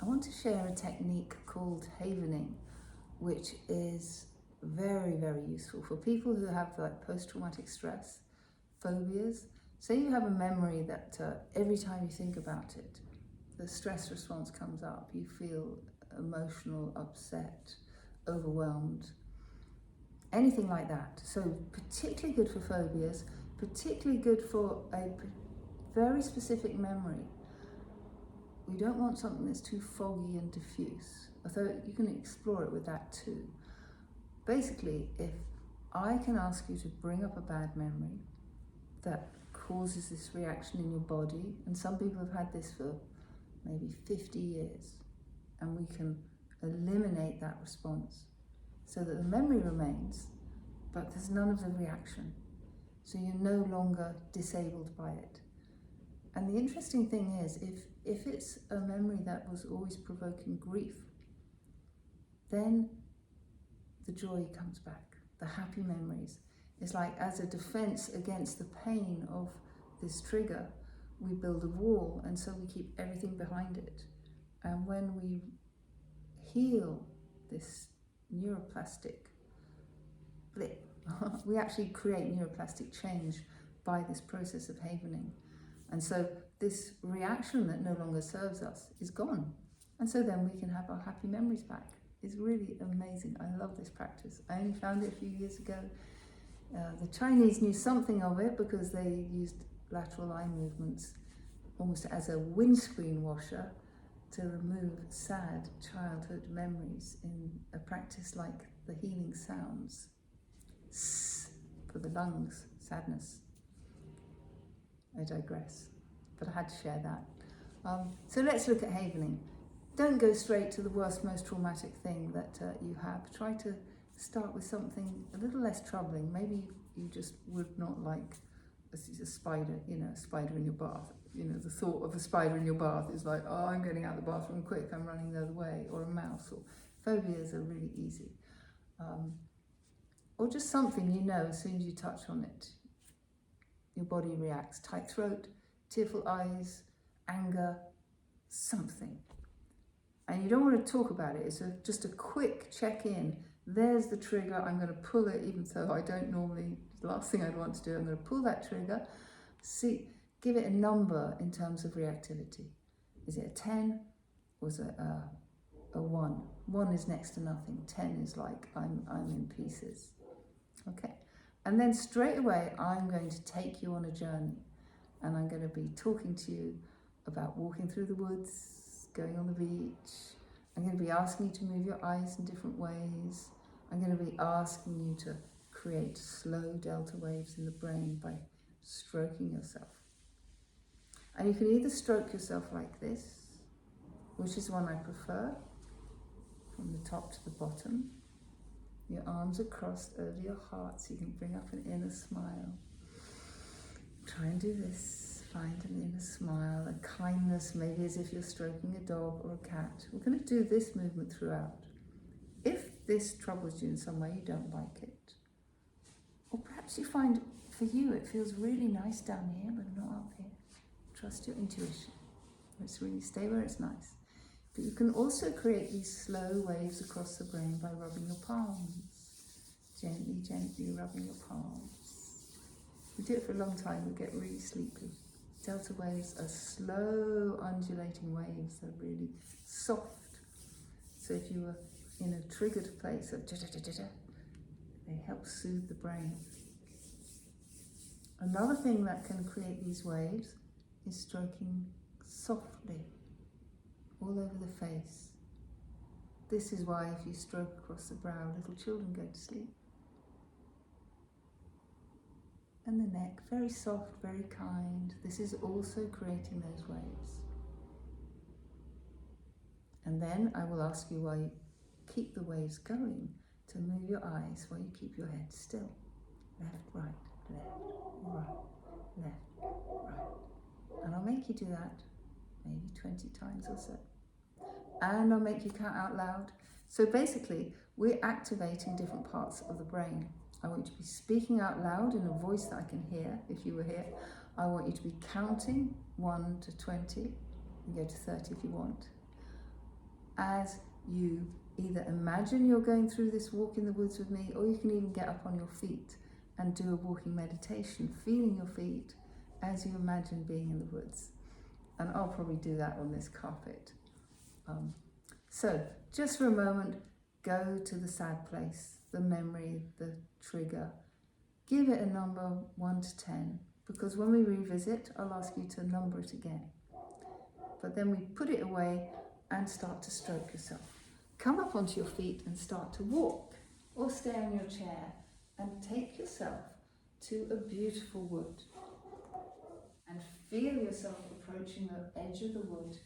I want to share a technique called havening, which is very, very useful for people who have like post-traumatic stress, phobias. Say you have a memory that every time you think about it, the stress response comes up, you feel emotional, upset, overwhelmed, anything like that. So particularly good for phobias, particularly good for a very specific memory. We don't want something that's too foggy and diffuse, although you can explore it with that too. Basically, if I can ask you to bring up a bad memory that causes this reaction in your body, and some people have had this for maybe 50 years, and we can eliminate that response so that the memory remains, but there's none of the reaction. So you're no longer disabled by it. And the interesting thing is, if it's a memory that was always provoking grief, then the joy comes back, the happy memories. It's like as a defense against the pain of this trigger, we build a wall, and so we keep everything behind it. And when we heal this neuroplastic blip, we actually create neuroplastic change by this process of havening. And so this reaction that no longer serves us is gone. And so then we can have our happy memories back. It's really amazing. I love this practice. I only found it a few years ago. The Chinese knew something of it because they used lateral eye movements almost as a windscreen washer to remove sad childhood memories in a practice like the healing sounds. S for the lungs, sadness. I digress, but I had to share that. So let's look at havening. Don't go straight to the worst, most traumatic thing that you have. Try to start with something a little less troubling. Maybe you just would not like a spider, a spider in your bath. The thought of a spider in your bath is like, oh, I'm getting out of the bathroom quick, I'm running the other way, or a mouse, or phobias are really easy. Or just something as soon as you touch on it, your body reacts. Tight throat, tearful eyes, anger, something. And you don't want to talk about it. It's just a quick check-in. There's the trigger. I'm going to pull it, even though I don't normally. The last thing I'd want to do, I'm going to pull that trigger. Give it a number in terms of reactivity. Is it a 10 or is it a 1? 1 is next to nothing. 10 is like I'm in pieces. Okay. And then straight away, I'm going to take you on a journey, and I'm going to be talking to you about walking through the woods, going on the beach. I'm going to be asking you to move your eyes in different ways. I'm going to be asking you to create slow delta waves in the brain by stroking yourself. And you can either stroke yourself like this, which is one I prefer, from the top to the bottom. Your arms are crossed over your heart so you can bring up an inner smile. Try and do this. Find an inner smile, a kindness, maybe as if you're stroking a dog or a cat. We're going to do this movement throughout. If this troubles you in some way, you don't like it, or perhaps you find for you it feels really nice down here but not up here, trust your intuition. Let's really stay where it's nice. But you can also create these slow waves across the brain by rubbing your palms. Gently, gently rubbing your palms. If we do it for a long time, we get really sleepy. Delta waves are slow, undulating waves. They're really soft. So if you were in a triggered place of they help soothe the brain. Another thing that can create these waves is stroking softly all over the face. This is why if you stroke across the brow, little children go to sleep. And the neck, very soft, very kind. This is also creating those waves. And then I will ask you, while you keep the waves going, to move your eyes while you keep your head still. Left, right, left, right. And I'll make you do that maybe 20 times or so. And I'll make you count out loud. So basically, we're activating different parts of the brain. I want you to be speaking out loud in a voice that I can hear, if you were here. I want you to be counting 1 to 20. You can go to 30 if you want. as you either imagine you're going through this walk in the woods with me, or you can even get up on your feet and do a walking meditation, feeling your feet as you imagine being in the woods. And I'll probably do that on this carpet. So just for a moment, go to the sad place, the memory, the trigger. Give it a number 1 to 10, because when we revisit, I'll ask you to number it again. But then we put it away and start to stroke yourself. Come up onto your feet and start to walk, or stay on your chair and take yourself to a beautiful wood. And feel yourself approaching the edge of the wood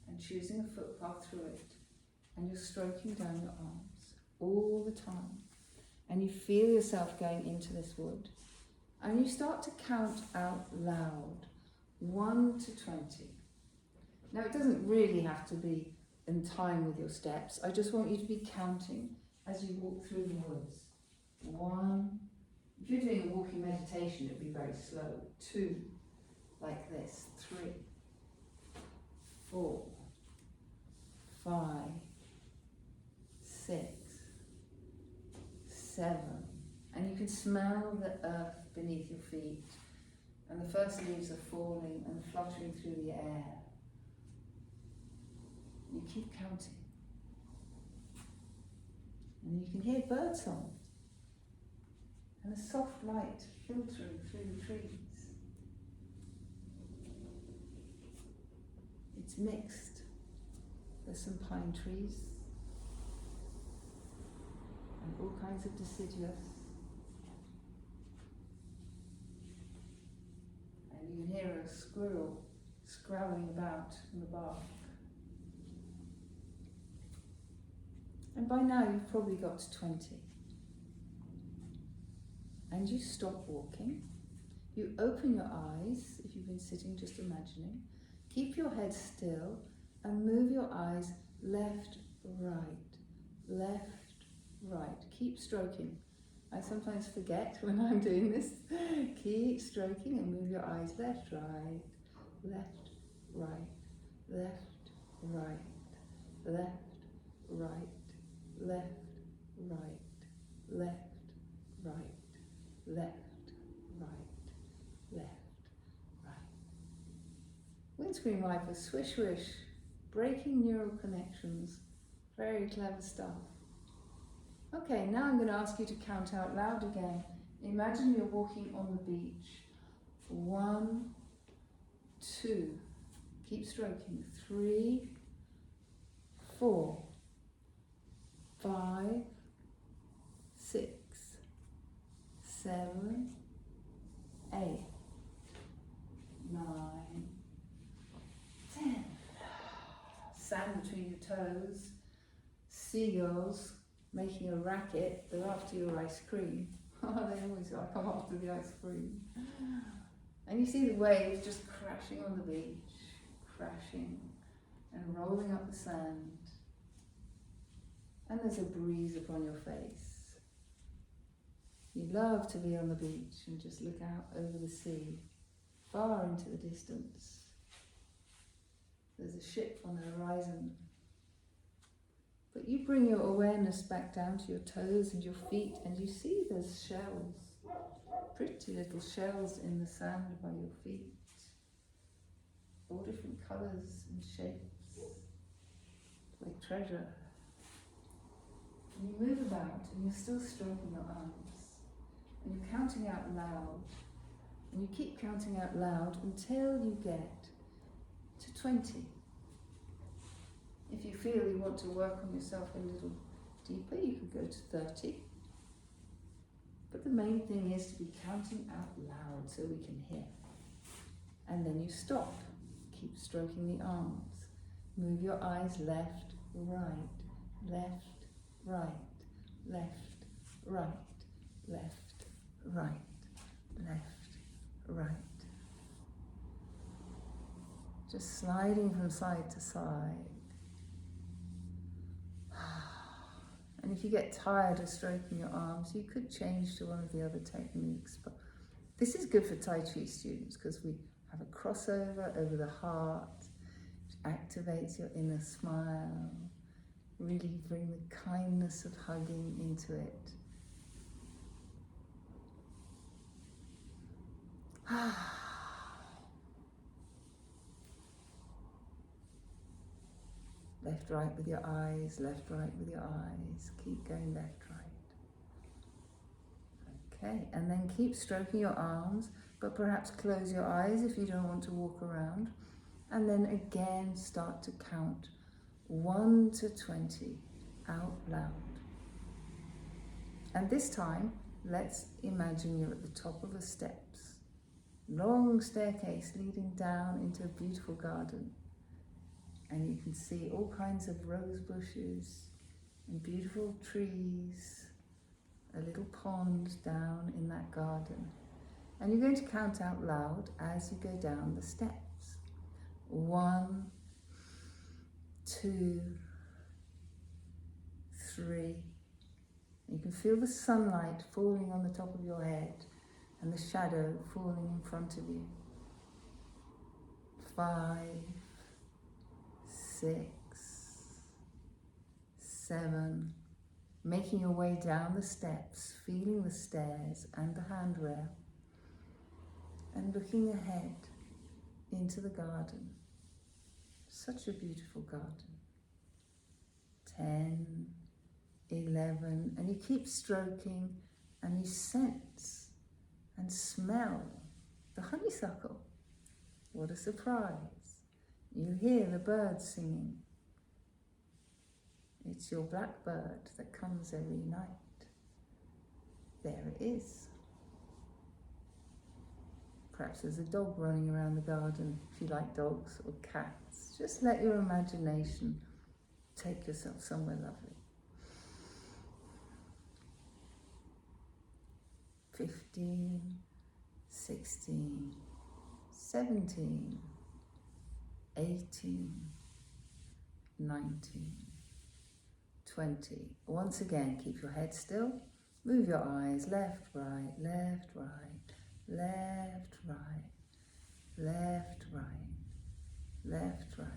and choosing a footpath through it. And you're stroking down your arms all the time. And you feel yourself going into this wood. And you start to count out loud, 1 to 20. Now it doesn't really have to be in time with your steps. I just want you to be counting as you walk through the woods. 1. If you're doing a walking meditation, it'd be very slow. 2, like this. 3, 4, 5, 6, 7. And you can smell the earth beneath your feet. And the first leaves are falling and fluttering through the air. You keep counting. And you can hear birdsong and a soft light filtering through the trees. It's mixed. There's some pine trees and all kinds of deciduous. And you can hear a squirrel scrambling about in the bark. And by now you've probably got to 20. And you stop walking. You open your eyes, if you've been sitting just imagining. Keep your head still and move your eyes left, right, left, right. Keep stroking. I sometimes forget when I'm doing this. Keep stroking and move your eyes left, right, left, right, left, right, left, right, left, right, left, right, left, right, left, right. Windscreen wiper, swish, swish, breaking neural connections. Very clever stuff. Okay, now I'm going to ask you to count out loud again. Imagine you're walking on the beach. 1, 2, keep stroking. 3, 4, 5, 6, 7, 8, 9, 10. Sand between your toes. Seagulls making a racket. They're after your ice cream. They always come after the ice cream. And you see the waves just crashing on the beach, crashing and rolling up the sand. And there's a breeze upon your face. You love to be on the beach and just look out over the sea, far into the distance. There's a ship on the horizon. But you bring your awareness back down to your toes and your feet, and you see there's shells, pretty little shells in the sand by your feet, all different colours and shapes, like treasure. And you move about and you're still stroking your arms, and you're counting out loud, and you keep counting out loud until you get to 20. If you feel you want to work on yourself a little deeper, you could go to 30. But the main thing is to be counting out loud so we can hear. And then you stop. Keep stroking the arms. Move your eyes left, right, left, right, left, right, left, right, left, right. Just sliding from side to side. And if you get tired of stroking your arms, you could change to one of the other techniques. But this is good for Tai Chi students because we have a crossover over the heart, which activates your inner smile. Really bring the kindness of hugging into it. Left, right with your eyes, left, right with your eyes. Keep going left, right. Okay, and then keep stroking your arms, but perhaps close your eyes if you don't want to walk around. And then again start to count 1 to 20 out loud. And this time, let's imagine you're at the top of the steps. Long staircase leading down into a beautiful garden. And you can see all kinds of rose bushes and beautiful trees, a little pond down in that garden. And you're going to count out loud as you go down the steps. 1, 2, 3. You can feel the sunlight falling on the top of your head and the shadow falling in front of you. 5, 6, 7. Making your way down the steps, feeling the stairs and the handrail, and looking ahead into the garden. Such a beautiful garden. 10, 11, and you keep stroking and you sense and smell the honeysuckle. What a surprise. You hear the birds singing. It's your blackbird that comes every night. There it is. Perhaps there's a dog running around the garden, if you like dogs, or cats. Just let your imagination take yourself somewhere lovely. 15, 16, 17, 18, 19, 20. Once again, keep your head still. Move your eyes left, right, left, right, left, right, left, right, left, right,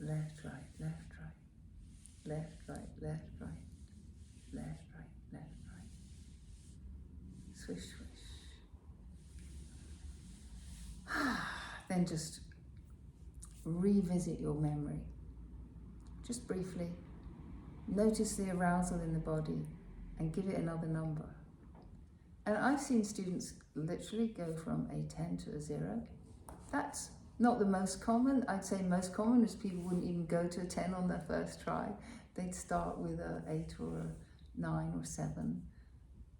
left, right, left, right, left, right, left, right, left, right, left, right. Swish, swish. Then just revisit your memory. Just briefly. Notice the arousal in the body and give it another number. And I've seen students literally go from a 10 to a 0. That's not the most common. I'd say most common is people wouldn't even go to a 10 on their first try. They'd start with a 8 or a 9 or 7,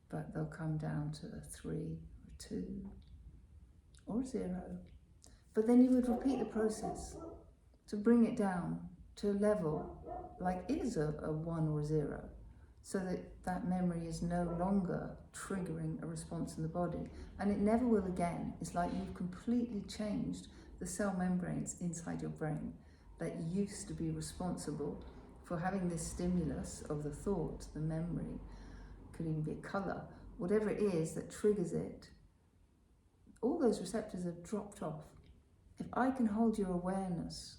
but they'll come down to a 3 or 2 or 0. But then you would repeat the process to bring it down to a level like it is a 1 or a 0, so that that memory is no longer triggering a response in the body, and it never will again. It's like you've completely changed the cell membranes inside your brain that used to be responsible for having this stimulus of the thought, the memory, could even be a colour, whatever it is that triggers it. All those receptors have dropped off. If I can hold your awareness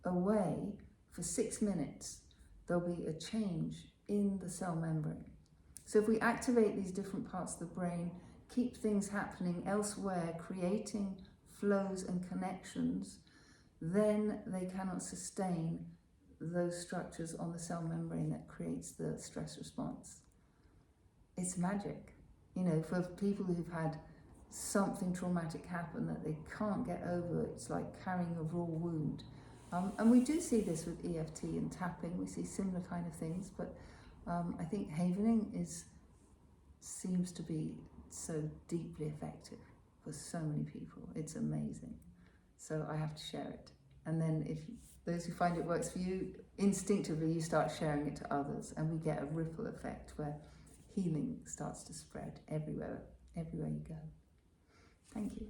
away for 6 minutes, there'll be a change in the cell membrane. So if we activate these different parts of the brain, keep things happening elsewhere, creating flows and connections, then they cannot sustain those structures on the cell membrane that creates the stress response. It's magic. You know, for people who've had something traumatic happen that they can't get over, it's like carrying a raw wound. And we do see this with EFT and tapping. We see similar kind of things, but I think havening seems to be so deeply effective for so many people. It's amazing. So I have to share it. And then if those who find it works for you, instinctively you start sharing it to others, and we get a ripple effect where healing starts to spread everywhere you go. Thank you.